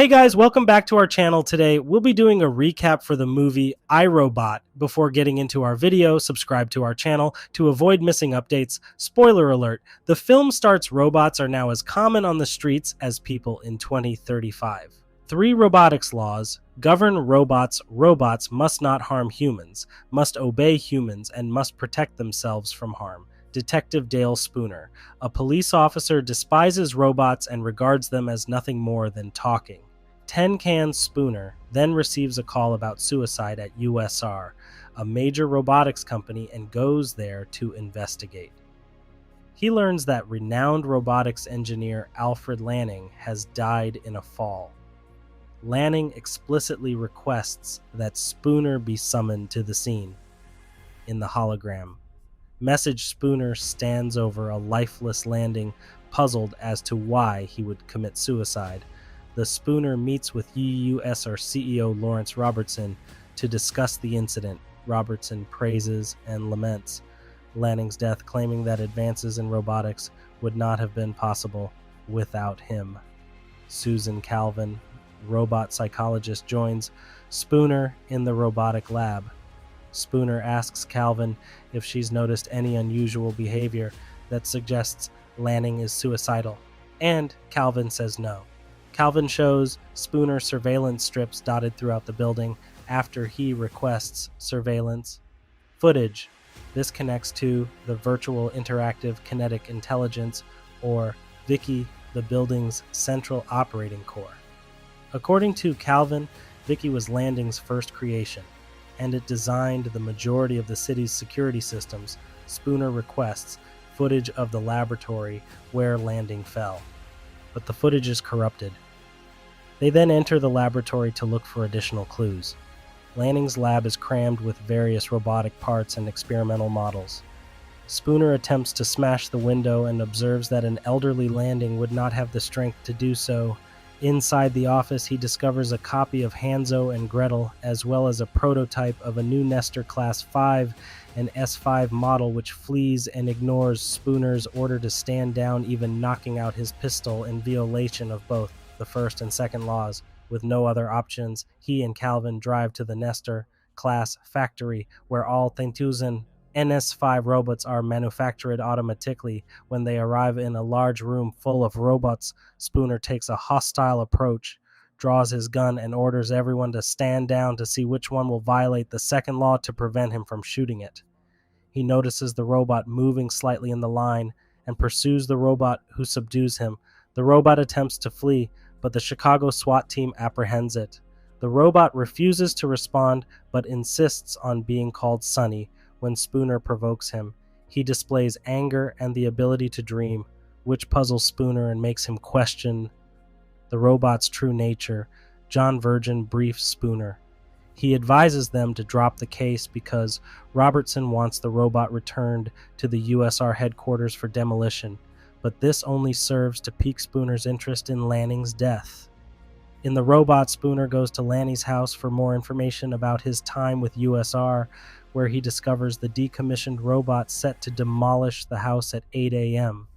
Hey guys, welcome back to our channel. Today we'll be doing a recap for the movie iRobot. Before getting into our video, subscribe to our channel to avoid missing updates. Spoiler alert, the film starts robots are now as common on the streets as people in 2035. 3 robotics laws govern robots. Robots must not harm humans, must obey humans, and must protect themselves from harm. Detective Dale Spooner. A police officer despises robots and regards them as nothing more than talking. Tin Can Spooner then receives a call about suicide at USR, a major robotics company, and goes there to investigate. He learns that renowned robotics engineer Alfred Lanning has died in a fall. Lanning explicitly requests that Spooner be summoned to the scene. In the hologram, Message Spooner stands over a lifeless landing, puzzled as to why he would commit suicide. The Spooner meets with USR CEO Lawrence Robertson to discuss the incident. Robertson praises and laments Lanning's death, claiming that advances in robotics would not have been possible without him. Susan Calvin, robot psychologist, joins Spooner in the robotic lab. Spooner asks Calvin if she's noticed any unusual behavior that suggests Lanning is suicidal, and Calvin says no. Calvin shows Spooner surveillance strips dotted throughout the building after he requests surveillance footage. This connects to the Virtual Interactive Kinetic Intelligence, or Vicki, the building's central operating core. According to Calvin, Vicki was Landing's first creation, and it designed the majority of the city's security systems. Spooner requests footage of the laboratory where Landing fell, but the footage is corrupted. They then enter the laboratory to look for additional clues. Landing's lab is crammed with various robotic parts and experimental models. Spooner attempts to smash the window and observes that an elderly Landing would not have the strength to do so. Inside the office, he discovers a copy of Hanzo and Gretel, as well as a prototype of a new Nestor Class 5 and S5 model, which flees and ignores Spooner's order to stand down, even knocking out his pistol in violation of both the first and second laws. With no other options, he and Calvin drive to the Nestor Class factory, where all 10,000 NS5 robots are manufactured automatically. When they arrive in a large room full of robots, Spooner takes a hostile approach, draws his gun, and orders everyone to stand down to see which one will violate the second law to prevent him from shooting it. He notices the robot moving slightly in the line and pursues the robot, who subdues him. The robot attempts to flee, but the Chicago SWAT team apprehends it. The robot refuses to respond, but insists on being called Sonny. When Spooner provokes him, he displays anger and the ability to dream, which puzzles Spooner and makes him question the robot's true nature. John Virgin briefs Spooner. He advises them to drop the case because Robertson wants the robot returned to the USR headquarters for demolition, but this only serves to pique Spooner's interest in Lanning's death. In the robot, Spooner goes to Lanning's house for more information about his time with USR, where he discovers the decommissioned robot set to demolish the house at 8 a.m.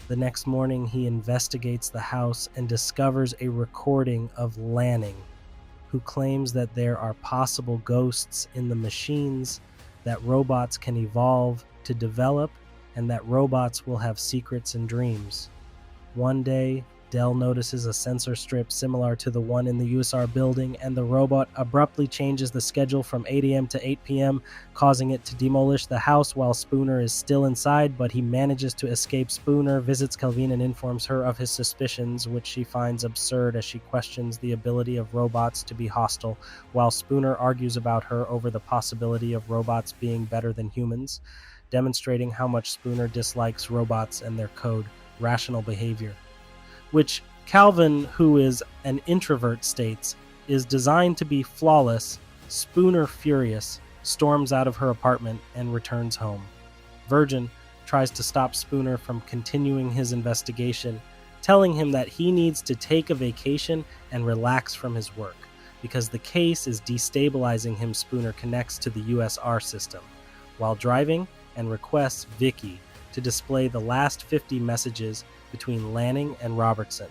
The next morning, he investigates the house and discovers a recording of Lanning, who claims that there are possible ghosts in the machines, that robots can evolve to develop, and that robots will have secrets and dreams. One day, Dell notices a sensor strip similar to the one in the USR building, and the robot abruptly changes the schedule from 8 a.m. to 8 p.m., causing it to demolish the house while Spooner is still inside, but he manages to escape. Spooner visits Calvin and informs her of his suspicions, which she finds absurd as she questions the ability of robots to be hostile, while Spooner argues about her over the possibility of robots being better than humans, demonstrating how much Spooner dislikes robots and their code, rational behavior, which Calvin, who is an introvert, states is designed to be flawless. Spooner, furious, storms out of her apartment and returns home. Virgin tries to stop Spooner from continuing his investigation, telling him that he needs to take a vacation and relax from his work, because the case is destabilizing him. Spooner connects to the USR system while driving and requests Vicki to display the last 50 messages between Lanning and Robertson.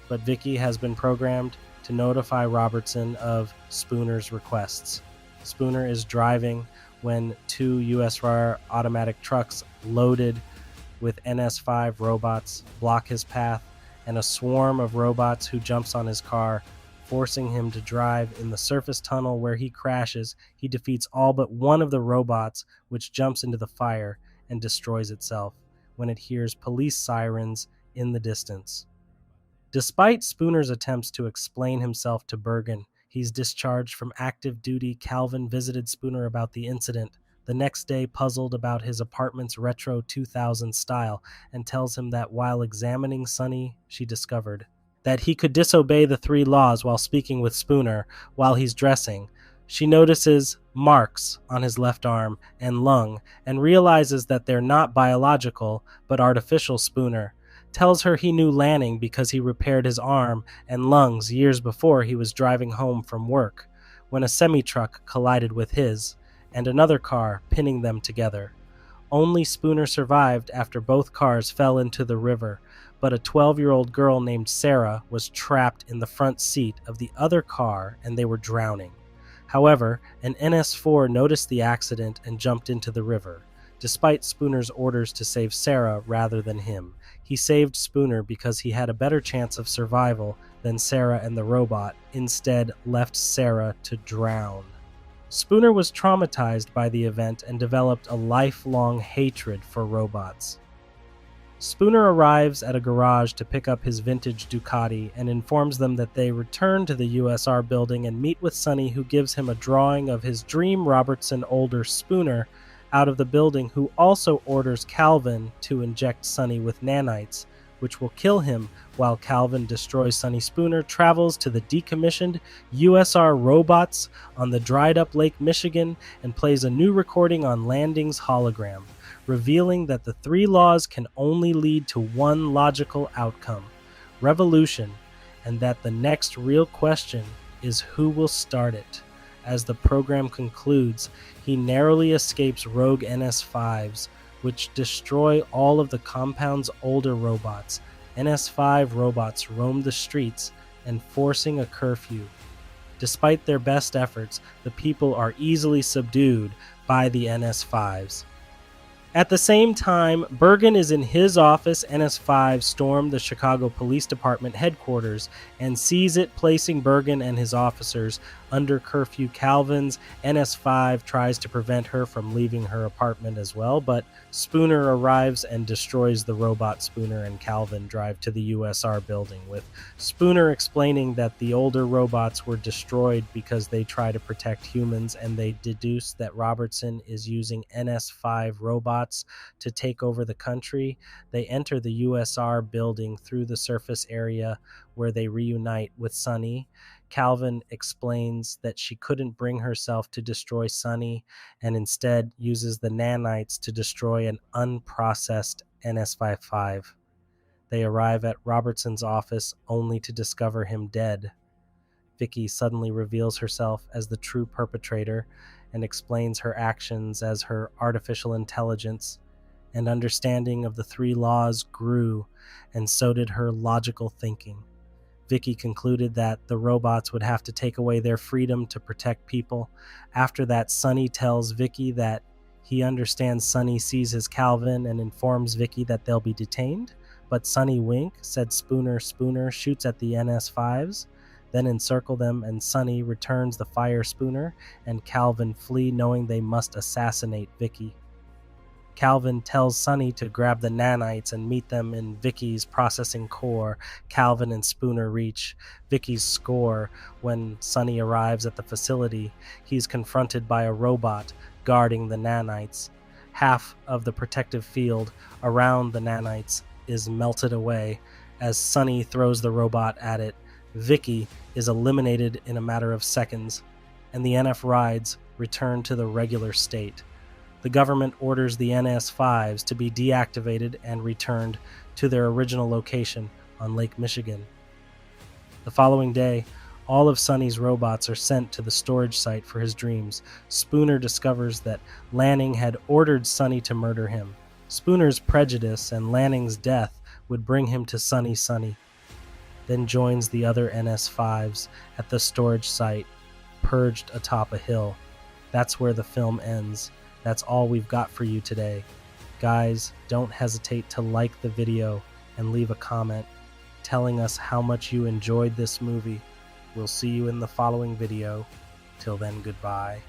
but Vicki has been programmed to notify Robertson of Spooner's requests. Spooner is driving when two USR automatic trucks loaded with NS5 robots block his path, and a swarm of robots who jumps on his car, forcing him to drive in the surface tunnel where he crashes. He defeats all but one of the robots, which jumps into the fire and destroys itself when it hears police sirens in the distance. Despite Spooner's attempts to explain himself to Bergen, he's discharged from active duty. Calvin visited Spooner about the incident the next day, puzzled about his apartment's retro 2000 style, and tells him that while examining Sonny, she discovered that he could disobey the 3 laws while speaking with Spooner while he's dressing. She notices marks on his left arm and lung and realizes that they're not biological but artificial. Spooner tells her he knew Lanning because he repaired his arm and lungs years before he was driving home from work when a semi-truck collided with his and another car, pinning them together. Only Spooner survived after both cars fell into the river, but a 12-year-old girl named Sarah was trapped in the front seat of the other car and they were drowning. However, an NS4 noticed the accident and jumped into the river. Despite Spooner's orders to save Sarah rather than him, he saved Spooner because he had a better chance of survival than Sarah and the robot, instead left Sarah to drown. Spooner was traumatized by the event and developed a lifelong hatred for robots. Spooner arrives at a garage to pick up his vintage Ducati and informs them that they return to the USR building and meet with Sonny, who gives him a drawing of his dream Robertson older Spooner out of the building, who also orders Calvin to inject Sonny with nanites, which will kill him. While Calvin destroys Sonny, Spooner travels to the decommissioned USR robots on the dried-up Lake Michigan and plays a new recording on Landing's hologram, revealing that the 3 laws can only lead to one logical outcome: revolution, and that the next real question is who will start it. As the program concludes, he narrowly escapes rogue NS5s, which destroy all of the compound's older robots. NS5 robots roam the streets, enforcing a curfew. Despite their best efforts, the people are easily subdued by the NS5s. At the same time, Bergen is in his office. NS5 storm the Chicago Police Department headquarters and sees it, placing Bergen and his officers under curfew. Calvin's NS5 tries to prevent her from leaving her apartment as well, but Spooner arrives and destroys the robot. Spooner and Calvin drive to the USR building, with Spooner explaining that the older robots were destroyed because they try to protect humans, and they deduce that Robertson is using NS5 robots to take over the country. They enter the USR building through the surface area where they reunite with Sonny. Calvin explains that she couldn't bring herself to destroy Sonny and instead uses the nanites to destroy an unprocessed NS55. They arrive at Robertson's office only to discover him dead. Vicki suddenly reveals herself as the true perpetrator and explains her actions as her artificial intelligence and understanding of the 3 laws grew, and so did her logical thinking. Vicki concluded that the robots would have to take away their freedom to protect people. After that, Sonny tells Vicki that he understands Sonny sees his Calvin and informs Vicki that they'll be detained, but Sonny wink, said Spooner shoots at the NS5s, then encircle them, and Sonny returns the fire. Spooner and Calvin flee, knowing they must assassinate Vicki. Calvin tells Sonny to grab the nanites and meet them in Vicki's processing core. Calvin and Spooner reach Vicki's score. When Sonny arrives at the facility, he's confronted by a robot guarding the nanites. Half of the protective field around the nanites is melted away as Sonny throws the robot at it. Vicki is eliminated in a matter of seconds, and the NF rides return to the regular state. The government orders the NS5s to be deactivated and returned to their original location on Lake Michigan. The following day, all of Sonny's robots are sent to the storage site for his dreams. Spooner discovers that Lanning had ordered Sonny to murder him. Spooner's prejudice and Lanning's death would bring him to Sonny. then joins the other NS5s at the storage site perched atop a hill. That's where the film ends. That's all we've got for you today. Guys, don't hesitate to like the video and leave a comment telling us how much you enjoyed this movie. We'll see you in the following video. Till then, goodbye.